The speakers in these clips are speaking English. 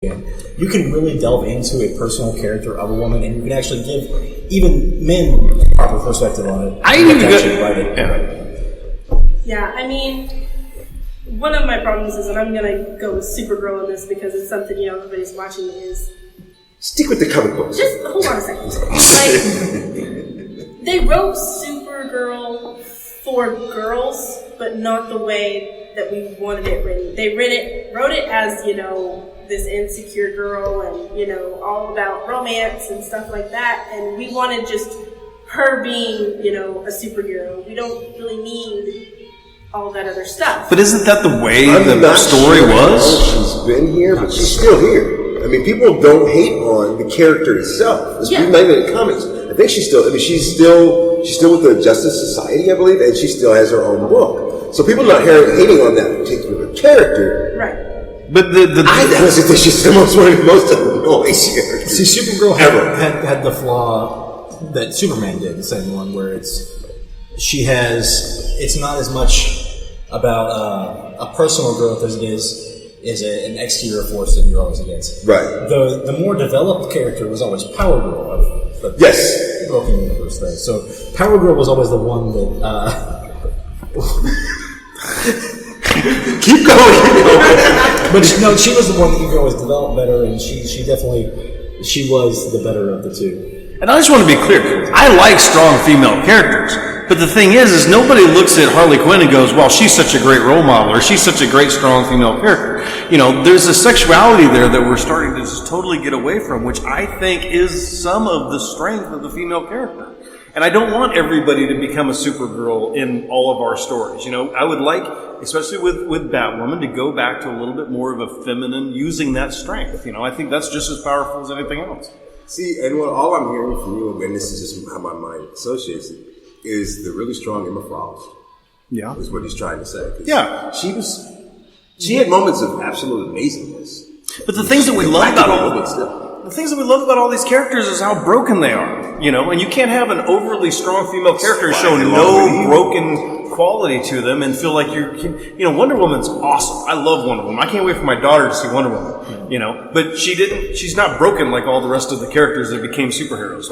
You can really delve into a personal character of a woman, and you can actually give even men a proper perspective on it. I even write it. Yeah, I mean, one of my problems is, and I'm gonna go with Supergirl in this because it's something everybody's watching, is stick with the comic books. Just hold on a second. Like, they wrote Supergirl for girls, but not the way that we wanted it written. They wrote it as this insecure girl, and all about romance and stuff like that. And we wanted just her being a superhero. We don't really need all that other stuff. But isn't that the way the story was? She's been here, but she's still here. I mean, people don't hate on the character itself. It's not even in comics. I think she's still with the Justice Society, I believe, and she still has her own book. So people are not hating on that particular character. Right. But I honestly think she's one of the most annoying characters. See, Supergirl had the flaw that Superman did, the same one, where it's not as much about a personal growth as it is an exterior force that you're always against. Right. The more developed character was always Power Girl of the Broken Universe thing. So Power Girl was always the one that keep going. But she was the one that you could always develop better, and she was the better of the two. And I just want to be clear, I like strong female characters, but the thing is nobody looks at Harley Quinn and goes, well, she's such a great role model, or she's such a great strong female character. There's a sexuality there that we're starting to just totally get away from, which I think is some of the strength of the female character. And I don't want everybody to become a Supergirl in all of our stories. I would like, especially with Batwoman, to go back to a little bit more of a feminine, using that strength. I think that's just as powerful as anything else. See, and all I'm hearing from you, and this is just how my mind associates it, is the really strong Emma Frost. Yeah. Is what he's trying to say. Yeah. She had moments of absolute amazingness. But the things that we love about all these characters is how broken they are. And you can't have an overly strong female character and show no broken quality to them and feel like Wonder Woman's awesome. I love Wonder Woman. I can't wait for my daughter to see Wonder Woman. But she's not broken like all the rest of the characters that became superheroes.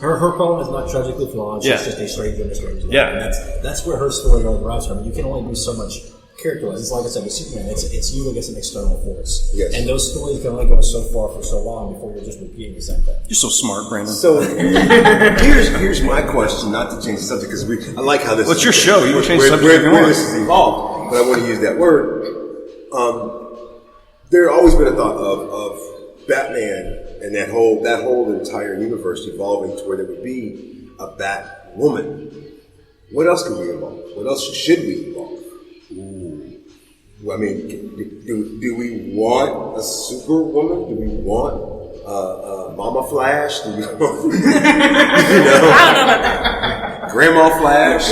Her problem is not tragically flawed. She's just a stranger in a strange land. Yeah. And that's where her story all derives from. You can only do so much character-wise. It's like I said with Superman, it's you against an external force. Yes. And those stories can only go so far for so long before you're just repeating the same thing. You're so smart, Brandon. So here's my question, not to change the subject, because I like how this What's your show? You can change the subject where this is evolved, but I want to use that word. There always been a thought of Batman and that whole entire universe evolving to where there would be a Batwoman. What else can we evolve? What else should we evolve? I mean, do we want a Superwoman? Do we want Mama Flash? Do we want, I don't know about that. Grandma Flash?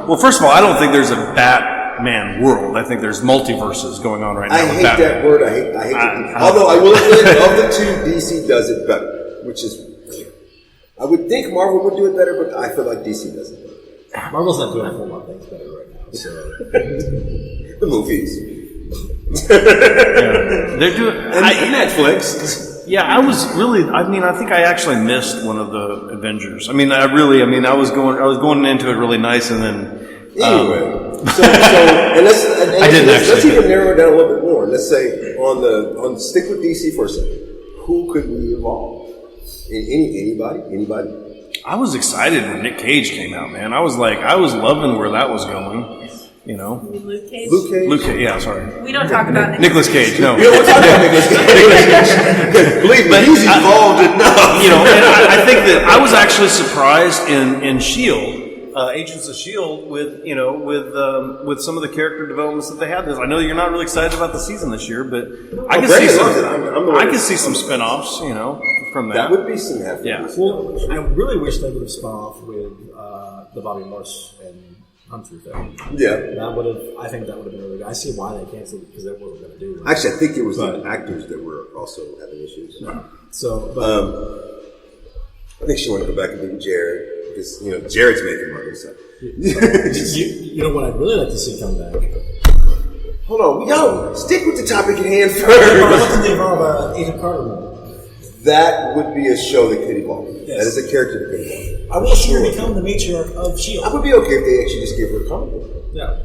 Well, first of all, I don't think there's a Batman world. I think there's multiverses going on right now. I hate that word. I hate it. Although I will admit, of the two, DC does it better, which is weird. I would think Marvel would do it better, but I feel like DC does it better. Marvel's not doing a whole lot of things better right now. So. The movies. They're doing... And Netflix. Yeah, I think I actually missed one of the Avengers. I was going into it really nice, and then... Anyway. Let's even narrow it down a little bit more. Let's say, stick with DC for a second. Who could we evolve? Anybody? I was excited when Nick Cage came out, man. I was loving where that was going. Luke Cage? Luke Cage, yeah, sorry. We don't talk about Nicolas Cage, no. We don't talk about Nicolas Cage. Believe me, he's evolved enough. And I think that I was actually surprised in S.H.I.E.L.D., Agents of S.H.I.E.L.D., with some of the character developments that they had. I know you're not really excited about the season this year, but I can see some spin-offs, from that. That would be some effort. Yeah. Well, I really wish they would have spun off with the Bobby Morse and Hunter thing. Yeah. I think that would have been really good. I see why they canceled it, because they wasn't going to do it. Actually, I think it was the actors that were also having issues. No. So, I think she wanted to go back and be Jared. Because, Jared's making money, so. You know what I'd really like to see come back Hold on, yo, stick with the topic at hand first. What did they evolve Agent Carter more? That would be a show that could evolve. Yes. That is a character that could evolve. I want to see her become the matriarch of S.H.I.E.L.D. I would be okay if they actually just gave her a comic book. Yeah.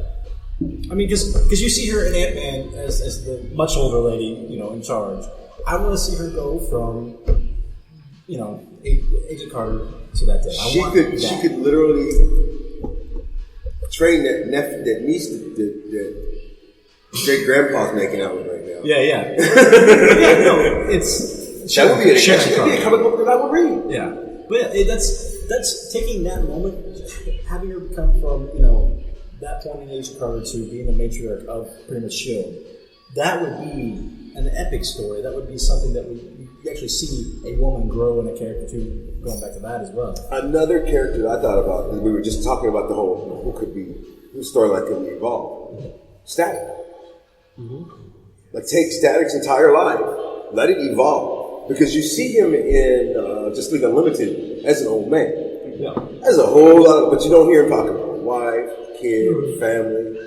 I mean, because you see her in Ant-Man as the much older lady, in charge. I want to see her go from, Agent Carter to that day. She could literally train that niece that great grandpa's making out with right now. Yeah. That would be a comic book that I would read. Yeah, but that's taking that moment, having her become from that point in Agent Carter to being the matriarch of pretty much S.H.I.E.L.D. That would be an epic story. That would be something that we actually see a woman grow in a character too. Going back to that as well. Another character that I thought about, we were just talking about the whole whose storyline could be evolved. Static. Mm-hmm. Like take Static's entire life, let it evolve, because you see him in Just League Unlimited as an old man. Yeah. There's a whole lot of, but you don't hear him talking about wife, kid, family,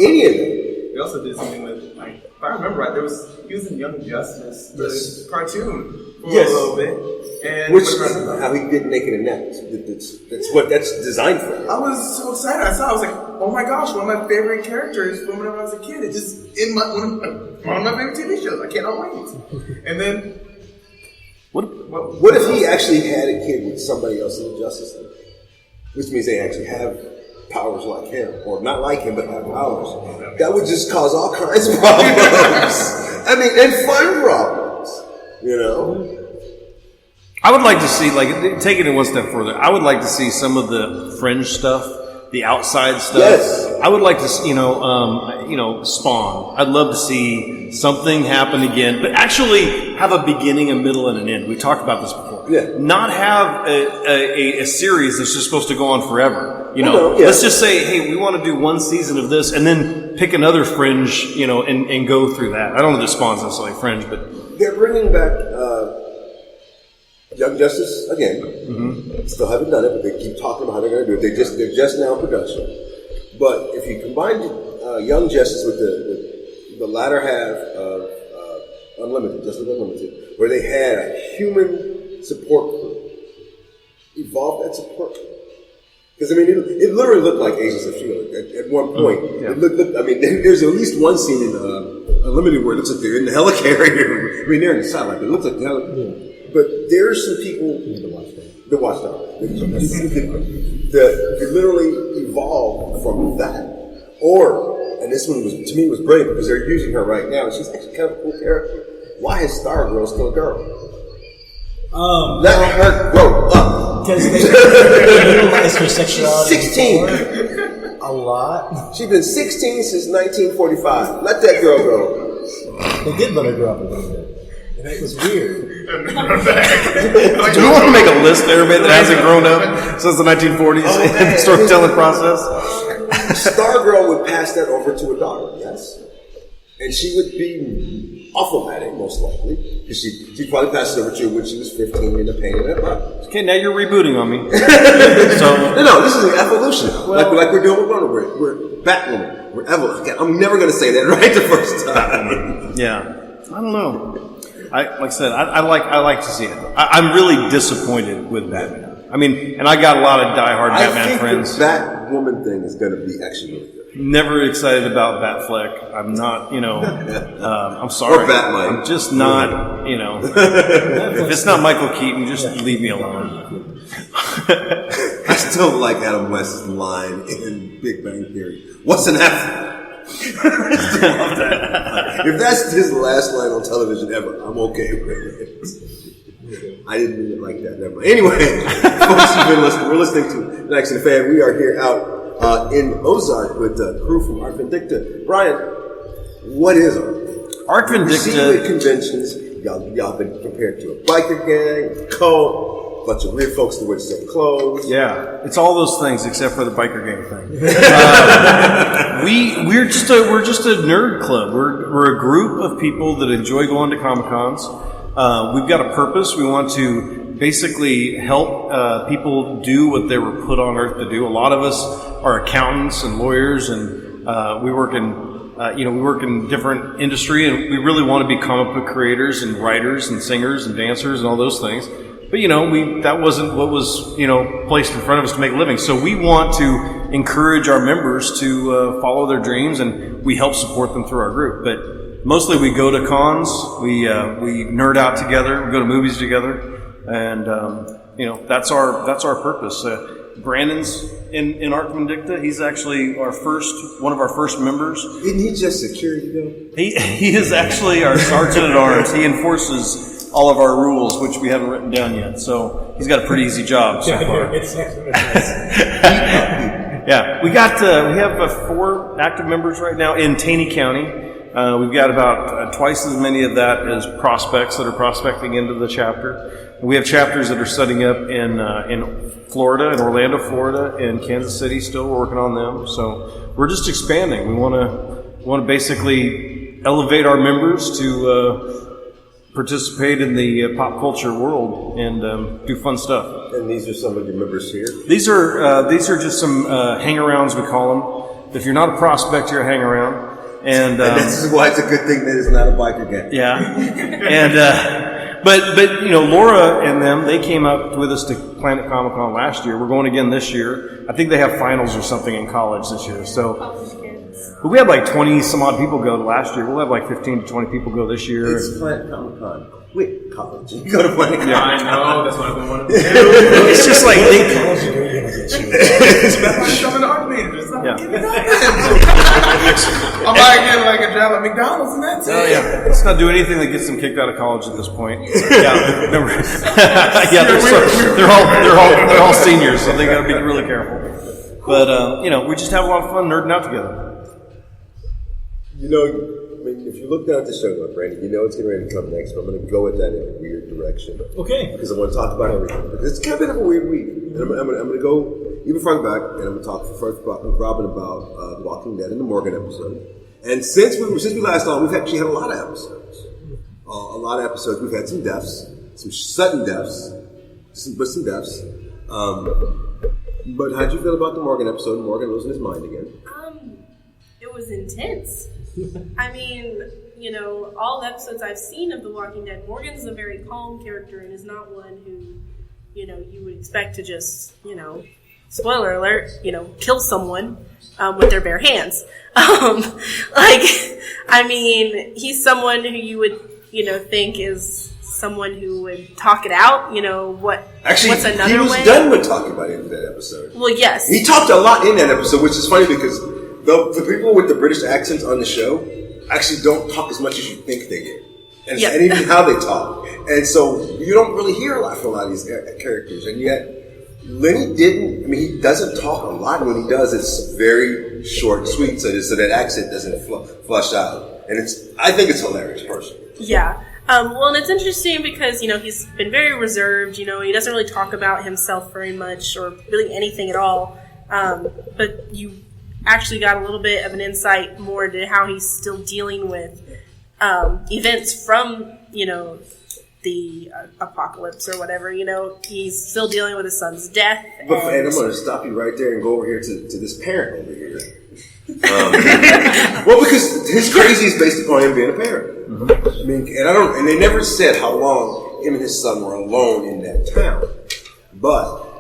any of them. They also did something with, if I remember right, he was in Young Justice, the cartoon, for a little bit. And how he did Naked and Next. That's designed for him. I was so excited. I was like, oh my gosh, one of my favorite characters from when I was a kid. It's just in one of my favorite TV shows. I cannot wait. And then, what if he actually had a kid with somebody else in the Justice League? Which means they actually have powers like him, or not like him, but have powers. That would just cause all kinds of problems. I mean, and fun problems. I would like to see, taking it one step further, I would like to see some of the fringe stuff, the outside stuff. Yes. I would like to, Spawn. I'd love to see something happen again, but actually have a beginning, a middle, and an end. We talked about this before. Yeah. Not have a series that's just supposed to go on forever. Yeah. Let's just say, hey, we want to do one season of this, and then pick another fringe, and go through that. I don't know that Spawn's necessarily fringe, but they're bringing back Young Justice again. Mm-hmm. Still haven't done it, but they keep talking about how they're going to do it. They're just now in production. But if you combine Young Justice with the latter half of Unlimited, Just Unlimited, where they had a human support crew, evolve that support crew. Because it literally looked like Agents of S.H.I.E.L.D. at one point. Yeah. It looked. There's at least one scene in Unlimited where it looks like they're in the helicarrier. They're in the satellite, but it looks like the helicarrier. Yeah. But there's some people, the Watchdog, that could literally evolve from that. And this one to me was brilliant because they're using her right now, and she's actually kind of a cool character. Why is Stargirl still a girl? Let her grow up. Because they utilize her sexuality. She's 16. A lot. She's been 16 since 1945. Let that girl grow. They did let her grow up a little bit. And it was weird. Do we want to make a list of everybody that hasn't grown up since the 1940s in the storytelling process? Stargirl would pass that over to a daughter, yes. And she would be awful-matic, most likely. Because she'd probably pass it over to her when she was 15 in the pain of that life. Okay, now you're rebooting on me. No, this is an evolution. Like we're doing with Wonder Woman. We're Batwoman. We're evolution. I'm never going to say that right the first time. Yeah. I don't know. Like I said, I like to see it. I'm really disappointed with Batman. And I got a lot of diehard Batman friends. The Batwoman thing is going to be actually really good. Never excited about Batfleck. I'm not, I'm sorry. Or Batmite. I'm just not, if it's not Michael Keaton, just leave me alone. I still like Adam West's line in Big Bang Theory. What's an F? If that's his last line on television ever, I'm okay with it. I didn't mean it like that. Never mind. Anyway, folks, you've been listening. We're listening to Fanatics and the Fan. We are here out in Ozark with the crew from Arkvindicta. Brian, what is Arkvindicta? Arkvindicta. We've seen you at conventions. Y'all been compared to a biker gang, a cult. Bunch of weird folks that wear the same clothes. Yeah, it's all those things except for the biker gang thing. We're just a nerd club. We're a group of people that enjoy going to Comic-Cons. We've got a purpose. We want to basically help people do what they were put on Earth to do. A lot of us are accountants and lawyers, and we work in we work in different industry, and we really want to be comic book creators and writers and singers and dancers and all those things. But, that wasn't what was, placed in front of us to make a living. So we want to encourage our members to follow their dreams, and we help support them through our group. But mostly we go to cons, we nerd out together, we go to movies together, and, that's our purpose. Brandon's in Arkvindicta. He's actually one of our first members. Isn't he just security though? He is actually our sergeant at arms. He enforces all of our rules, which we haven't written down yet. So he's got a pretty easy job so far. Yeah, we have 4 active members right now in Taney County. We've got about twice as many of that as prospects that are prospecting into the chapter. We have chapters that are setting up in Florida, in Orlando, Florida, and Kansas City. Still, we're working on them. So we're just expanding. We want to basically elevate our members to participate in the pop culture world and do fun stuff. And these are some of your members here? These are just some hang-arounds, we call them. If you're not a prospect, you're a hang-around. And this is why it's a good thing that it's not a biker gang. Yeah. And but Laura and them, they came up with us to Planet Comic Con last year. We're going again this year. I think they have finals or something in college this year. So but we had like 20 some odd people go last year. We'll have like 15 to 20 people go this year. It's Planet Comic Con. Wait, college. You go to Planet Comic Con. Yeah, I know. That's what I've been wanting to do. It's just like It's like coming to Arkvindicta. It's not getting I might get like a job at McDonald's and that's it. Oh yeah, let's not do anything that gets them kicked out of college at this point. Yeah, remember? Yeah, they're all seniors, so they got to be really careful. But we just have a lot of fun nerding out together. If you look down at the show, Brandon, it's getting ready to come next, but I'm going to go with that in a weird direction. Okay. Because I want to talk about everything. But it's kind of a weird week. And I'm going to go even further back, and I'm going to talk first with Robin about The Walking Dead and the Morgan episode. And since we last on, we've actually had a lot of episodes. We've had some deaths, some sudden deaths, but some deaths. But how'd you feel about the Morgan episode? Morgan losing his mind again. It was intense. I mean, all the episodes I've seen of The Walking Dead, Morgan's a very calm character and is not one who, you would expect to just, spoiler alert, kill someone with their bare hands. He's someone who you would, think is someone who would talk it out, what's another way? He was done with talking about it in that episode. Well, yes. He talked a lot in that episode, which is funny because the people with the British accents on the show actually don't talk as much as you think they do. And even how they talk. And so you don't really hear a lot from a lot of these characters. And yet, Lenny he doesn't talk a lot. When he does, it's very short and sweet so that accent doesn't flush out. And I think it's hilarious, personally. Yeah. And it's interesting because, he's been very reserved. He doesn't really talk about himself very much or really anything at all. But you actually got a little bit of an insight more to how he's still dealing with events from, the apocalypse or whatever. He's still dealing with his son's death. And I'm going to stop you right there and go over here to this parent over here. Because his crazy is based upon him being a parent. Mm-hmm. And they never said how long him and his son were alone in that town. But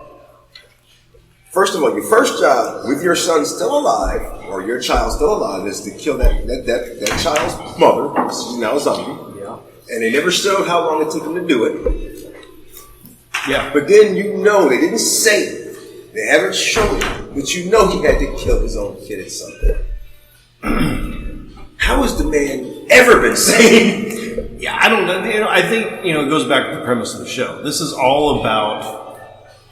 first of all, your first job with your son still alive, or your child still alive, is to kill that child's mother. She's now a zombie. Yeah. And they never showed how long it took him to do it. Yeah. But then they didn't say it. They haven't shown it. But he had to kill his own kid at some point. How has the man ever been sane? Yeah, I don't know. I think, it goes back to the premise of the show. This is all about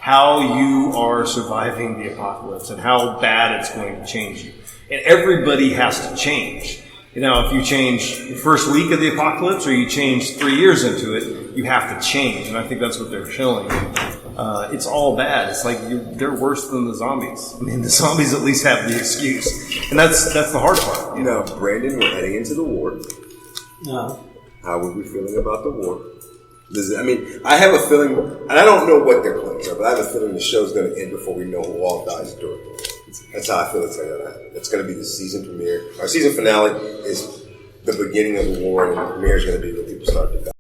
how you are surviving the apocalypse and how bad it's going to change you. And everybody has to change. If you change the first week of the apocalypse or you change 3 years into it, you have to change. And I think that's what they're showing. It's all bad. It's like they're worse than the zombies. The zombies at least have the excuse. And that's the hard part. Brandon, we're heading into the war. How are we feeling about the war? I have a feeling, and I don't know what their plans are, but I have a feeling the show's going to end before we know who all dies during it. That's how I feel it's going to be the season premiere. Our season finale is the beginning of the war, and the premiere is going to be when people start to die.